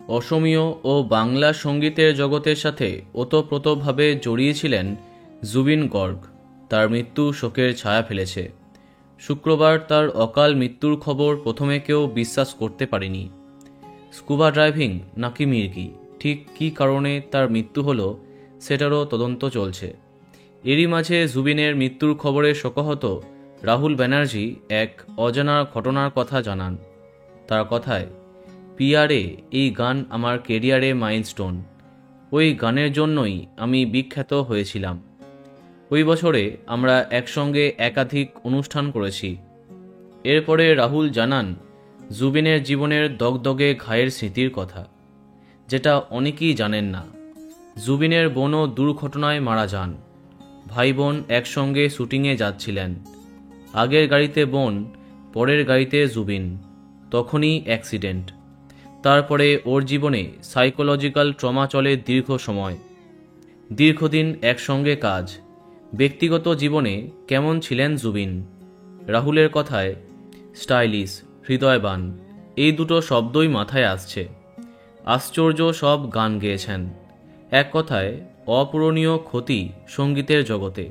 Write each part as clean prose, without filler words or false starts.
অসমীয় ও বাংলা সঙ্গীতের জগতের সাথে ওতপ্রোতভাবে জড়িয়ে ছিলেন জুবিন গর্গ। তার মৃত্যু শোকের ছায়া ফেলেছে। শুক্রবার তার অকাল মৃত্যুর খবর প্রথমে কেউ বিশ্বাস করতে পারেনি। স্কুবা ড্রাইভিং নাকি মির্গি, ঠিক কী কারণে তার মৃত্যু হলো সেটারও তদন্ত চলছে। এরই মাঝে জুবিনের মৃত্যুর খবরে শোকাহত রাহুল ব্যানার্জি এক অজানা ঘটনার কথা জানান। তার কথায়, পিয়ারে এই গান আমার কেরিয়ারে মাইলস্টোন। ওই গানের জন্যই আমি বিখ্যাত হয়েছিলাম। ওই বছরে আমরা একসঙ্গে একাধিক অনুষ্ঠান করেছি। এরপরে রাহুল জানান জুবিনের জীবনের দগদগে ঘায়ের স্মৃতির কথা, যেটা অনেকেই জানেন না। জুবিনের বোনও দুর্ঘটনায় মারা যান। ভাই বোন একসঙ্গে শুটিংয়ে যাচ্ছিলেন। আগের গাড়িতে বোন, পরের গাড়িতে জুবিন। তখনই অ্যাক্সিডেন্ট। তারপরে ওর জীবনে সাইকোলজিক্যাল ট্রমা চলে দীর্ঘ সময়। দীর্ঘদিন একসঙ্গে কাজ। ব্যক্তিগত জীবনে কেমন ছিলেন জুবিন? রাহুলের কথায় স্টাইলিশ, হৃদয়বান, এই দুটো শব্দই মাথায় আসছে। আশ্চর্য সব গান গেয়েছেন। এক কথায় অপূরণীয় ক্ষতি সঙ্গীতের জগতে।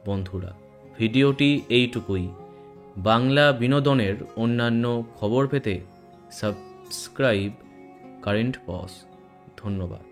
বন্ধুরা, ভিডিওটি এইটুকুই। বাংলা বিনোদনের অন্যান্য খবর পেতে সাবস্ক্রাইব কারেন্ট পজ। ধন্যবাদ।